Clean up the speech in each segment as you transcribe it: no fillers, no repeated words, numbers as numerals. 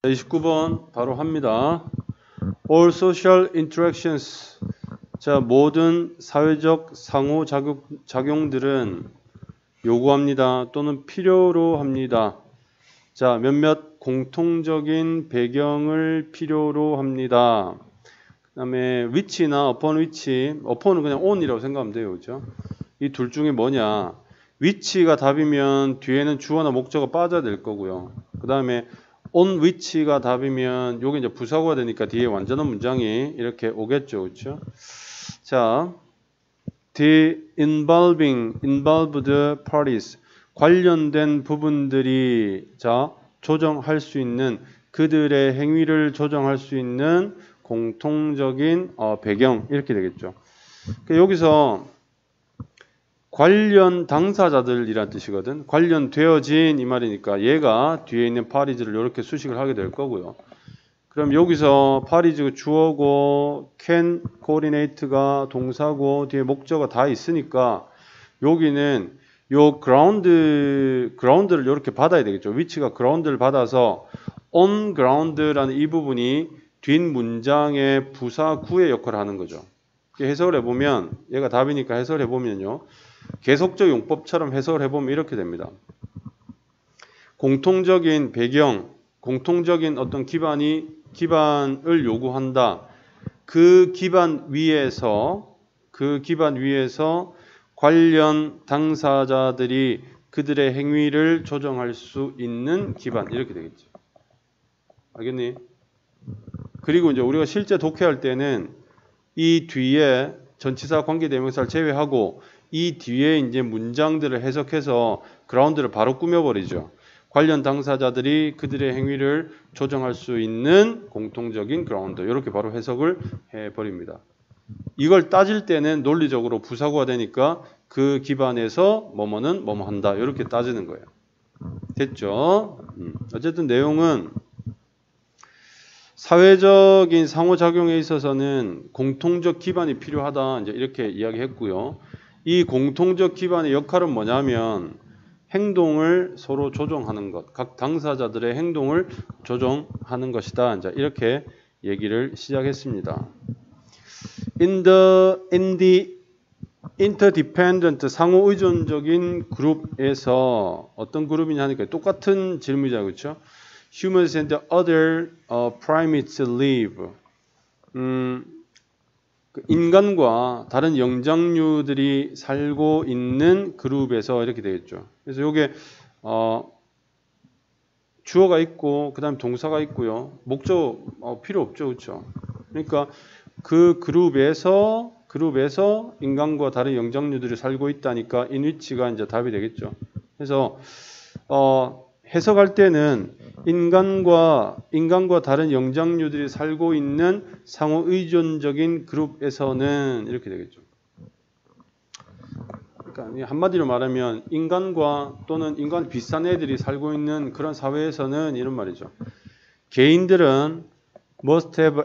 29번 바로 합니다. All social interactions. 자, 모든 사회적 상호작용들은 요구합니다. 또는 필요로 합니다. 자, 몇몇 공통적인 배경을 필요로 합니다. 그 다음에 which나 upon which, upon은 그냥 on이라고 생각하면 돼요. 그죠? 이 둘 중에 뭐냐? which가 답이면 뒤에는 주어나 목적어가 빠져야 될 거고요. 그 다음에 on which가 답이면 요게 이제 부사구가 되니까 뒤에 완전한 문장이 이렇게 오겠죠. 그렇죠? 자, the involved parties, 관련된 부분들이 자 조정할 수 있는, 그들의 행위를 조정할 수 있는 공통적인 배경, 이렇게 되겠죠. 여기서 관련 당사자들이란 뜻이거든. 관련되어진 이 말이니까 얘가 뒤에 있는 파리즈를 이렇게 수식을 하게 될 거고요. 그럼 여기서 파리즈가 주어고 can coordinate가 동사고 뒤에 목적어가 다 있으니까 여기는 요 ground를 이렇게 받아야 되겠죠. 위치가 ground를 받아서 on ground라는 이 부분이 뒷 문장의 부사구의 역할을 하는 거죠. 해석을 해보면 얘가 답이니까 해석을 해보면요. 계속적 용법처럼 해석을 해보면 이렇게 됩니다. 공통적인 배경, 공통적인 어떤 기반을 요구한다. 그 기반 위에서 관련 당사자들이 그들의 행위를 조정할 수 있는 기반, 이렇게 되겠죠. 알겠니? 그리고 이제 우리가 실제 독해할 때는 이 뒤에 전치사 관계대명사를 제외하고 이 뒤에 이제 문장들을 해석해서 그라운드를 바로 꾸며버리죠. 관련 당사자들이 그들의 행위를 조정할 수 있는 공통적인 그라운드, 이렇게 바로 해석을 해버립니다. 이걸 따질 때는 논리적으로 부사구가 되니까 그 기반에서 뭐뭐는 뭐뭐 한다, 이렇게 따지는 거예요. 됐죠? 어쨌든 내용은 사회적인 상호작용에 있어서는 공통적 기반이 필요하다, 이제 이렇게 이야기했고요. 이 공통적 기반의 역할은 뭐냐면 행동을 서로 조정하는 것, 각 당사자들의 행동을 조정하는 것이다. 이제 이렇게 얘기를 시작했습니다. In the interdependent, 상호 의존적인 그룹에서, 어떤 그룹이냐 하니까 똑같은 질문이잖아요. 그렇죠? Humans and other primates live. 인간과 다른 영장류들이 살고 있는 그룹에서, 이렇게 되겠죠. 그래서 이게 주어가 있고 그다음 동사가 있고요. 목적 필요 없죠, 그렇죠? 그러니까 그 그룹에서 인간과 다른 영장류들이 살고 있다니까 in which가 이제 답이 되겠죠. 그래서 해석할 때는 인간과 다른 영장류들이 살고 있는 상호 의존적인 그룹에서는, 이렇게 되겠죠. 그러니까 한마디로 말하면 인간과 또는 인간 비슷한 애들이 살고 있는 그런 사회에서는, 이런 말이죠. 개인들은 must have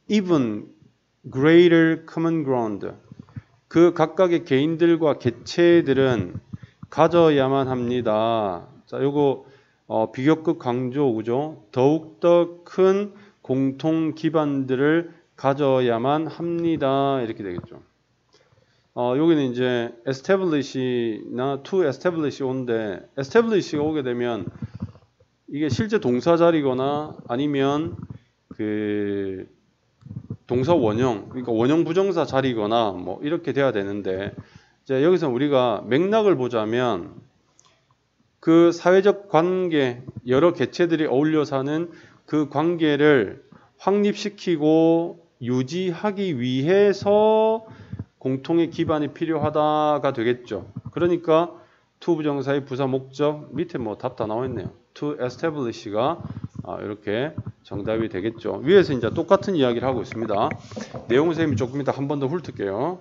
even greater common ground. 그 각각의 개인들과 개체들은 가져야만 합니다. 자, 요거 비교급 강조, 그죠? 더욱더 큰 공통 기반들을 가져야만 합니다. 이렇게 되겠죠. 여기는 이제 establish나 to establish 온데, establish가 오게 되면 이게 실제 동사 자리거나 아니면 그 동사 원형, 그러니까 원형 부정사 자리거나 뭐 이렇게 돼야 되는데, 이제 여기서 우리가 맥락을 보자면 그 사회적 관계, 여러 개체들이 어울려 사는 그 관계를 확립시키고 유지하기 위해서 공통의 기반이 필요하다가 되겠죠. 그러니까 to 부정사의 부사 목적, 밑에 뭐 답 다 나와 있네요. to establish가 이렇게 정답이 되겠죠. 위에서 이제 똑같은 이야기를 하고 있습니다. 내용 선생님이 조금 이따 한 번 더 훑을게요.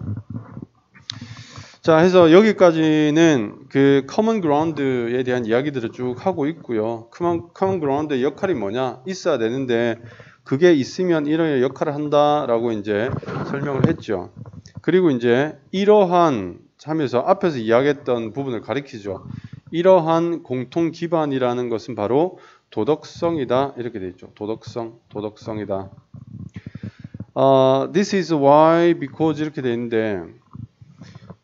자, 해서 여기까지는 그 common ground에 대한 이야기들을 쭉 하고 있고요. common ground의 역할이 뭐냐? 있어야 되는데 그게 있으면 이런 역할을 한다라고 이제 설명을 했죠. 그리고 이제 이러한 하면서 앞에서 이야기했던 부분을 가리키죠. 이러한 공통 기반이라는 것은 바로 도덕성이다 이렇게 돼 있죠. 도덕성이다. This is why, because 이렇게 돼 있는데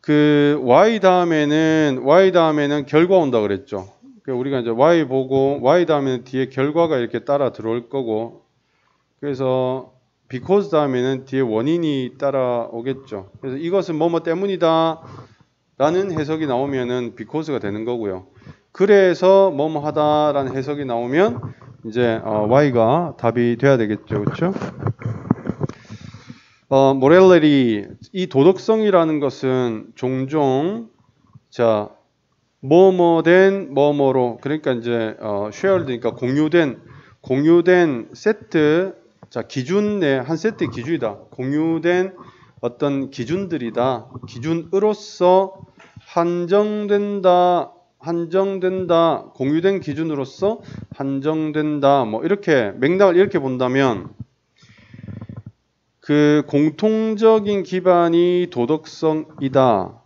그 y 다음에는 결과 온다 그랬죠. 우리가 이제 y 보고 y 다음에는 뒤에 결과가 이렇게 따라 들어올 거고, 그래서 because 다음에는 뒤에 원인이 따라오겠죠. 그래서 이것은 뭐뭐 때문이다 라는 해석이 나오면은 because가 되는 거고요. 그래서 뭐뭐 하다라는 해석이 나오면 이제 y가 답이 돼야 되겠죠. 그렇죠? morality, 이 도덕성이라는 것은 종종 자 뭐뭐된 뭐뭐로, 그러니까 이제 shared니까 공유된 세트, 자 기준 내 한 세트의 기준이다. 공유된 어떤 기준들이다. 기준으로서 한정된다. 공유된 기준으로서 한정된다. 뭐 이렇게 맥락을 이렇게 본다면 그 공통적인 기반이 도덕성이다.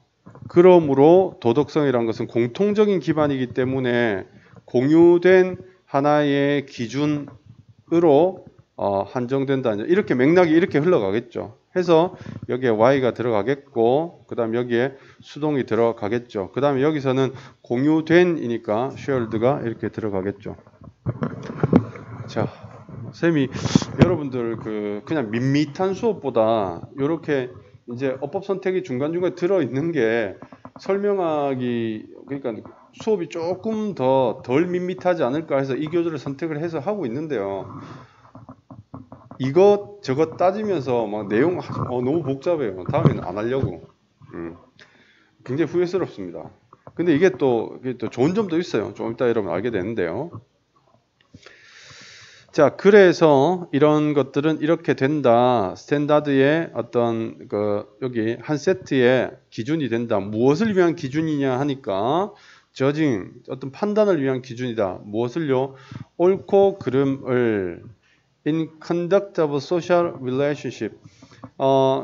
그러므로 도덕성이라는 것은 공통적인 기반이기 때문에 공유된 하나의 기준으로 한정된다. 이렇게 맥락이 이렇게 흘러가겠죠. 해서 여기에 y가 들어가겠고, 그 다음 여기에 수동이 들어가겠죠. 그 다음에 여기서는 공유된이니까 shared가 이렇게 들어가겠죠. 자, 쌤이 여러분들 그냥 밋밋한 수업보다 이렇게 이제 어법 선택이 중간중간에 들어있는 게 설명하기, 그러니까 수업이 조금 덜 밋밋하지 않을까 해서 이 교재를 선택을 해서 하고 있는데요. 저것 따지면서 막 내용 너무 복잡해요. 다음에는 안 하려고. 굉장히 후회스럽습니다. 근데 이게 또 좋은 점도 있어요. 좀 이따 여러분 알게 되는데요. 자, 그래서 이런 것들은 이렇게 된다. 스탠다드의 어떤 여기 한 세트의 기준이 된다. 무엇을 위한 기준이냐 하니까 judging, 어떤 판단을 위한 기준이다. 무엇을요? 옳고 그름을 in conduct of social relationship.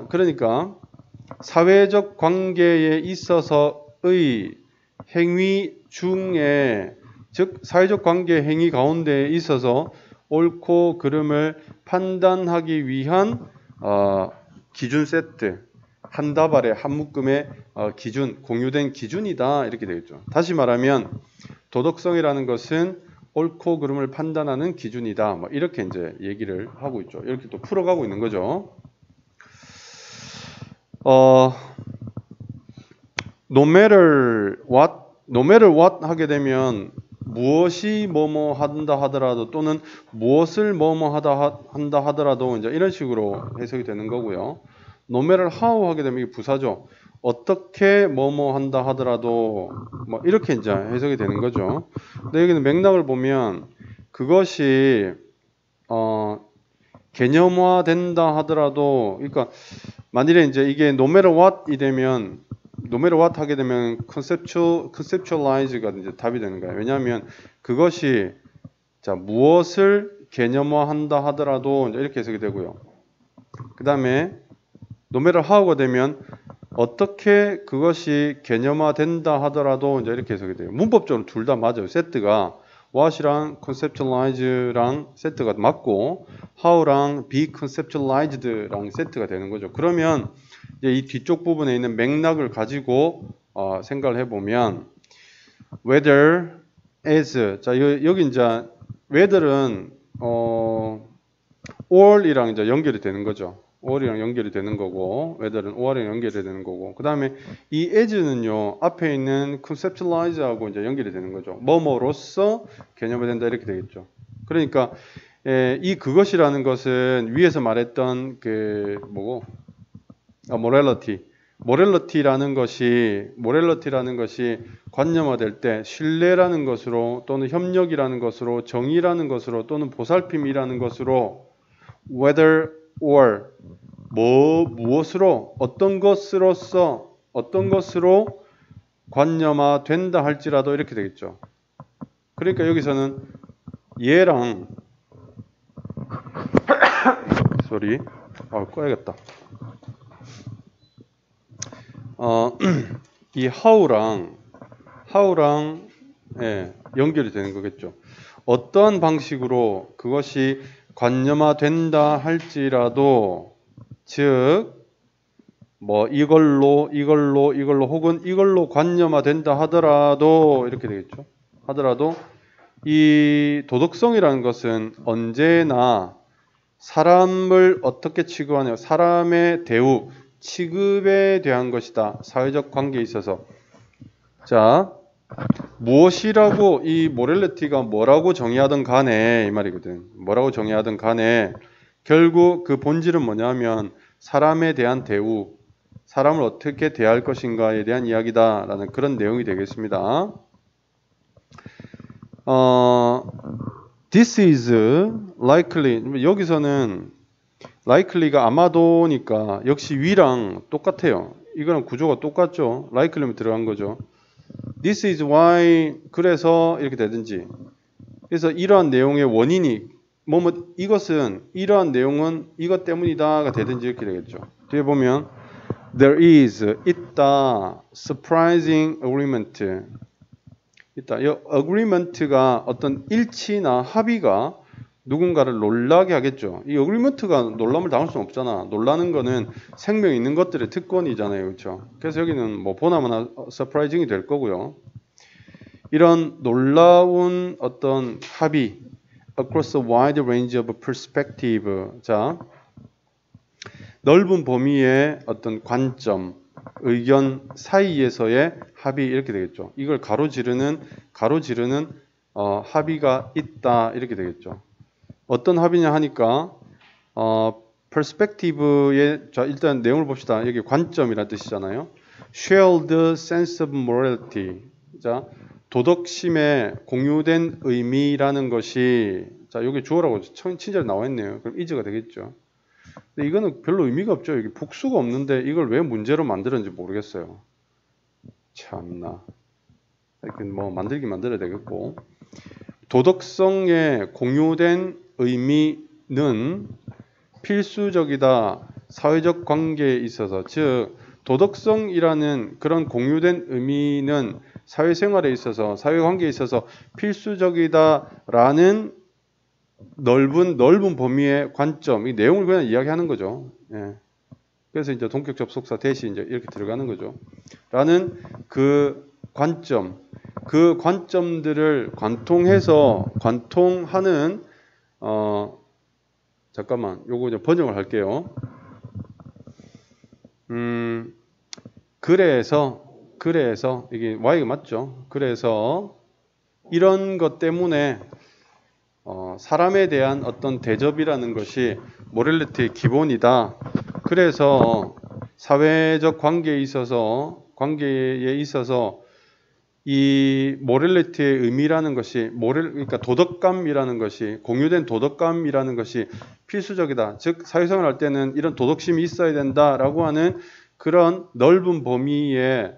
그러니까 사회적 관계에 있어서의 행위 중에, 즉 사회적 관계 행위 가운데 있어서 옳고 그름을 판단하기 위한 기준 세트, 한 다발의 한 묶음의 기준, 공유된 기준이다 이렇게 되겠죠. 다시 말하면 도덕성이라는 것은 옳고 그름을 판단하는 기준이다. 뭐 이렇게 이제 얘기를 하고 있죠. 이렇게 또 풀어가고 있는 거죠. No matter what 하게 되면 무엇이 뭐뭐 한다 하더라도, 또는 무엇을 뭐뭐 한다 하더라도 이제 이런 식으로 해석이 되는 거고요. No matter how 하게 되면 이게 부사죠. 어떻게 뭐뭐 한다 하더라도 뭐 이렇게 이제 해석이 되는 거죠. 근데 여기는 맥락을 보면 그것이 개념화된다 하더라도, 그러니까 만일에 이제 이게 no matter what이 되면, no matter what 하게 되면 conceptualize가 이제 답이 되는 거예요. 왜냐하면 그것이 자 무엇을 개념화한다 하더라도 이제 이렇게 해석이 되고요. 그 다음에 no matter how가 되면 어떻게 그것이 개념화된다 하더라도 이제 이렇게 해석이 돼요. 문법적으로 둘 다 맞아요. 세트가 what이랑 conceptualize랑 세트가 맞고 how랑 be conceptualized랑 세트가 되는 거죠. 그러면 이제 이 뒤쪽 부분에 있는 맥락을 가지고 생각을 해보면 whether as, 자 여기 이제 whether은 or이랑 이제 연결이 되는 거죠. or이랑 연결이 되는 거고, whether는 or이랑 연결이 되는 거고, 그 다음에 이 as는요 앞에 있는 conceptualize하고 이제 연결이 되는 거죠. 뭐뭐로서 개념화된다 이렇게 되겠죠. 그러니까 이 그것이라는 것은 위에서 말했던 그 뭐고 morality라는 것이 관념화될 때 신뢰라는 것으로, 또는 협력이라는 것으로, 정의라는 것으로, 또는 보살핌이라는 것으로 whether or 무엇으로, 어떤 것으로 관념화된다 할지라도 이렇게 되겠죠. 그러니까 여기서는 얘랑 꺼야겠다. 이 how랑 연결이 되는 거겠죠. 어떠한 방식으로 그것이 관념화된다 할지라도, 즉 뭐 이걸로 혹은 이걸로 관념화된다 하더라도, 이렇게 되겠죠. 하더라도 이 도덕성이라는 것은 언제나 사람을 어떻게 취급하냐, 사람의 대우, 취급에 대한 것이다. 사회적 관계에 있어서. 자, 무엇이라고 이 모럴리티가 뭐라고 정의하든 간에 이 말이거든. 뭐라고 정의하든 간에 결국 그 본질은 뭐냐면 사람에 대한 대우, 사람을 어떻게 대할 것인가에 대한 이야기다라는 그런 내용이 되겠습니다. This is likely. 여기서는 likely가 아마도니까 역시 위랑 똑같아요. 이거랑 구조가 똑같죠. likely면 들어간 거죠. This is why, 그래서 이렇게 되든지. 그래서 이러한 내용의 원인이 이것은 이러한 내용은 이것 때문이다가 되든지 이렇게 되겠죠. 뒤에 보면 there is 있다 surprising agreement. 있다. 이 agreement가 어떤 일치나 합의가 누군가를 놀라게 하겠죠. 이 agreement가 놀람을 당할 수는 없잖아. 놀라는 거는 생명 있는 것들의 특권이잖아요. 그렇죠? 그래서 여기는 뭐 보나마나 surprising이 될 거고요. 이런 놀라운 어떤 합의 across a wide range of perspective. 자, 넓은 범위의 어떤 관점, 의견 사이에서의 합의 이렇게 되겠죠. 이걸 가로지르는 합의가 있다 이렇게 되겠죠. 어떤 합의냐 하니까 perspective의, 자 일단 내용을 봅시다. 여기 관점이라는 뜻이잖아요. shared sense of morality. 자, 도덕심의 공유된 의미라는 것이, 자 여기 주어라고 친절히 나와 있네요. 그럼 is가 되겠죠. 근데 이거는 별로 의미가 없죠. 여기 복수가 없는데 이걸 왜 문제로 만들었는지 모르겠어요. 참나. 뭐 만들어야 되겠고. 도덕성의 공유된 의미는 필수적이다. 사회적 관계에 있어서. 즉 도덕성이라는 그런 공유된 의미는 사회생활에 있어서, 사회관계에 있어서 필수적이다라는 넓은 범위의 관점, 이 내용을 그냥 이야기하는 거죠. 예. 그래서 이제 동격 접속사 대신 이제 이렇게 들어가는 거죠. 라는 그 관점, 그 관점들을 관통하는 잠깐만, 요거 이제 번역을 할게요. 그래서 이게 Y가 맞죠? 그래서 이런 것 때문에 사람에 대한 어떤 대접이라는 것이 모럴리티의 기본이다. 그래서 사회적 관계에 있어서 이 모럴리티의 의미라는 것이 그러니까 도덕감이라는 것이, 공유된 도덕감이라는 것이 필수적이다. 즉 사회생활 할 때는 이런 도덕심이 있어야 된다라고 하는 그런 넓은 범위의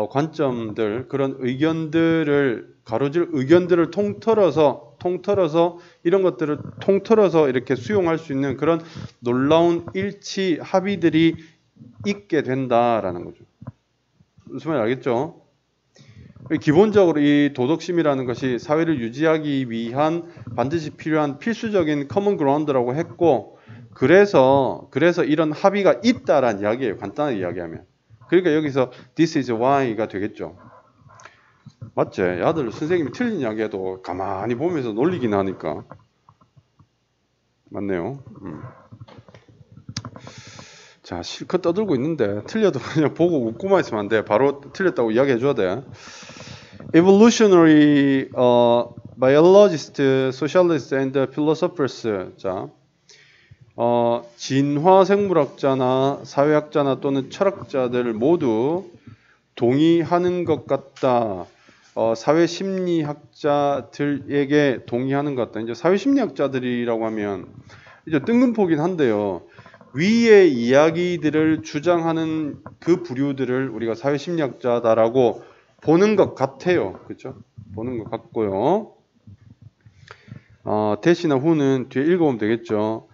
관점들, 그런 의견들을 의견들을 통틀어서 이런 것들을 통틀어서 이렇게 수용할 수 있는 그런 놀라운 일치 합의들이 있게 된다라는 거죠. 무슨 말인지 알겠죠? 기본적으로 이 도덕심이라는 것이 사회를 유지하기 위한 반드시 필요한 필수적인 커먼 그라운드라고 했고, 그래서 이런 합의가 있다라는 이야기예요. 간단하게 이야기하면. 그러니까 여기서 this is why가 되겠죠. 맞지? 야들 선생님이 틀린 이야기해도 가만히 보면서 놀리긴 하니까. 맞네요. 자, 실컷 떠들고 있는데 틀려도 그냥 보고 웃고만 있으면 안 돼. 바로 틀렸다고 이야기해줘야 돼. Evolutionary biologists, socialists and philosophers. 자, 진화 생물학자나 사회학자나 또는 철학자들 모두 동의하는 것 같다. 사회 심리학자들에게 동의하는 것 같다. 이제 사회 심리학자들이라고 하면 이제 뜬금포긴 한데요. 위의 이야기들을 주장하는 그 부류들을 우리가 사회 심리학자다라고 보는 것 같아요. 그렇죠? 보는 것 같고요. 대시나 후는 뒤에 읽어보면 되겠죠.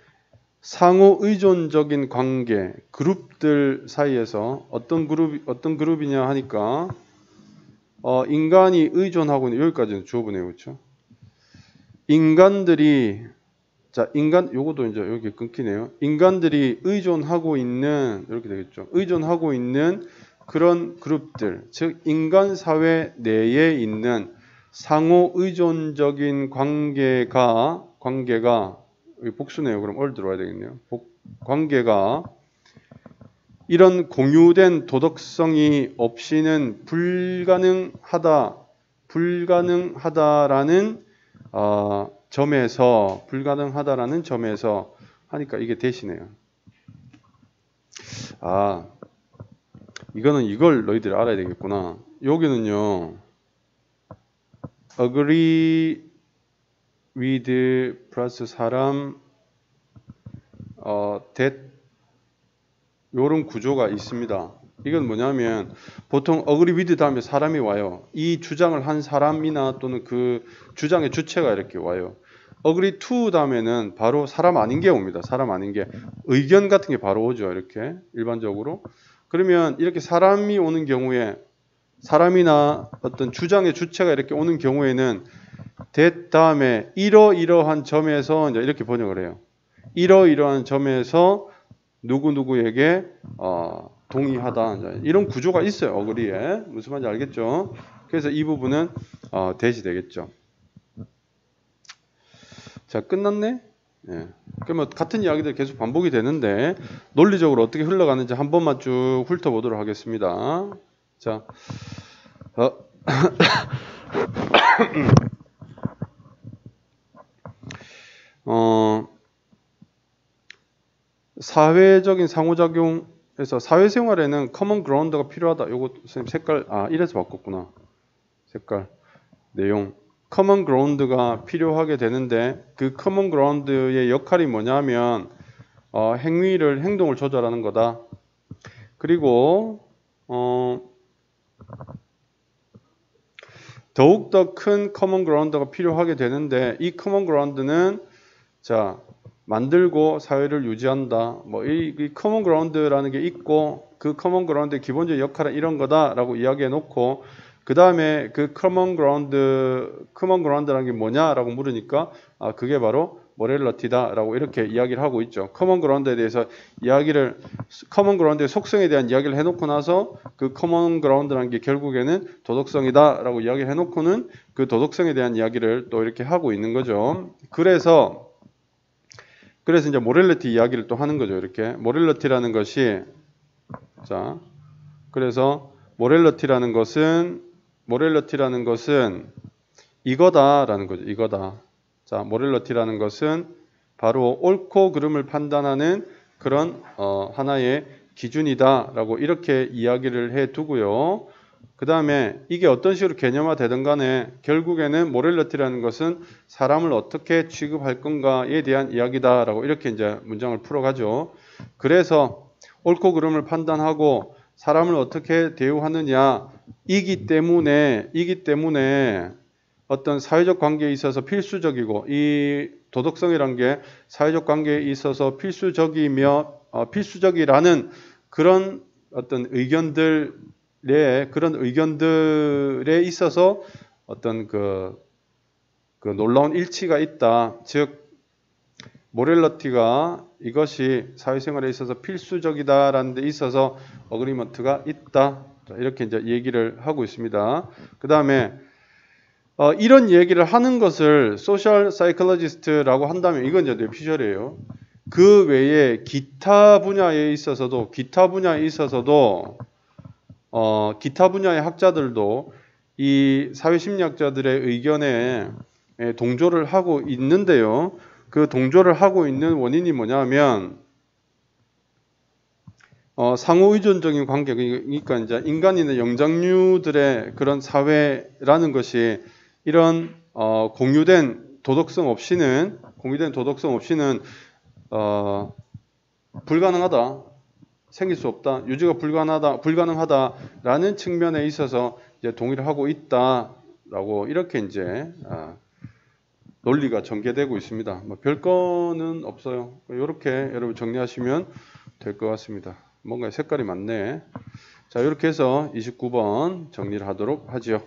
상호 의존적인 관계, 그룹들 사이에서 어떤 그룹이냐 하니까 인간이 의존하고 있는, 여기까지는 주어보네요. 그렇죠? 인간들이 자, 요것도 이제 여기 끊기네요. 인간들이 의존하고 있는, 이렇게 되겠죠. 의존하고 있는 그런 그룹들, 즉, 인간 사회 내에 있는 상호 의존적인 관계가, 여기 복수네요. 그럼 올 들어와야 되겠네요. 관계가 이런 공유된 도덕성이 없이는 불가능하다라는 불가능하다라는 점에서 하니까 이게 대시네요. 이거는 이걸 너희들이 알아야 되겠구나. 여기는요, agree with 플러스 사람, that 요런 구조가 있습니다. 이건 뭐냐면 보통 agree with 다음에 사람이 와요. 이 주장을 한 사람이나 또는 그 주장의 주체가 이렇게 와요. agree to 다음에는 바로 사람 아닌 게 옵니다. 사람 아닌 게 의견 같은 게 바로 오죠. 이렇게 일반적으로. 그러면 이렇게 사람이 오는 경우에 사람이나 어떤 주장의 주체가 이렇게 오는 경우에는 that 다음에 이러이러한 점에서 이제 이렇게 번역을 해요. 이러이러한 점에서 누구누구에게 동의하다. 이런 구조가 있어요. 어그리에. 무슨 말인지 알겠죠? 그래서 이 부분은 대시 되겠죠. 자, 끝났네? 예. 그러면 같은 이야기들 계속 반복이 되는데 논리적으로 어떻게 흘러가는지 한 번만 쭉 훑어보도록 하겠습니다. 자, 사회적인 상호작용에서 사회생활에는 커먼 그라운드가 필요하다. 요거 선생님 색깔 이래서 바꿨구나. 색깔 내용 커먼 그라운드가 필요하게 되는데 그 커먼 그라운드의 역할이 뭐냐면 행동을 조절하는 거다. 그리고 더욱더 큰 커먼 그라운드가 필요하게 되는데 이 커먼 그라운드는 자 만들고 사회를 유지한다. 이 커먼 그라운드라는 게 있고 그 커먼 그라운드의 기본적인 역할은 이런 거다라고 이야기해 놓고 그 다음에 그 커먼 그라운드라는 게 뭐냐라고 물으니까 그게 바로 모렐러티다라고 이렇게 이야기를 하고 있죠. 커먼 그라운드에 대해서 커먼 그라운드의 속성에 대한 이야기를 해놓고 나서 그 커먼 그라운드라는 게 결국에는 도덕성이다라고 이야기를 해놓고는 그 도덕성에 대한 이야기를 또 이렇게 하고 있는 거죠. 그래서 이제 모렐리티 이야기를 또 하는 거죠. 이렇게 모렐리티라는 것이 그래서 모렐리티라는 것은 이거다라는 거죠. 이거다. 자, 모렐리티라는 것은 바로 옳고 그름을 판단하는 그런 하나의 기준이다라고 이렇게 이야기를 해 두고요. 그 다음에 이게 어떤 식으로 개념화되든 간에 결국에는 모렐리티라는 것은 사람을 어떻게 취급할 건가에 대한 이야기다라고 이렇게 이제 문장을 풀어가죠. 그래서 옳고 그름을 판단하고 사람을 어떻게 대우하느냐이기 때문에 어떤 사회적 관계에 있어서 필수적이고 이 도덕성이란 게 사회적 관계에 있어서 필수적이라는 그런 어떤 의견들에 있어서 어떤 그 놀라운 일치가 있다. 즉 모렐리티가 이것이 사회생활에 있어서 필수적이다라는 데 있어서 어그리먼트가 있다. 이렇게 이제 얘기를 하고 있습니다. 그 다음에 이런 얘기를 하는 것을 소셜 사이콜로지스트라고 한다면 이건 이제 뇌피셜이에요. 그 외에 기타 분야에 있어서도 기타 분야의 학자들도 이 사회심리학자들의 의견에 동조를 하고 있는데요. 그 동조를 하고 있는 원인이 뭐냐면 상호의존적인 관계, 그러니까 이제 인간이나 영장류들의 그런 사회라는 것이 이런 공유된 도덕성 없이는 불가능하다, 생길 수 없다, 유지가 불가능하다라는 측면에 있어서 이제 동의를 하고 있다라고 이렇게 이제 논리가 전개되고 있습니다. 별거는 없어요. 이렇게 여러분 정리하시면 될 것 같습니다. 뭔가 색깔이 많네. 자, 이렇게 해서 29번 정리를 하도록 하지요.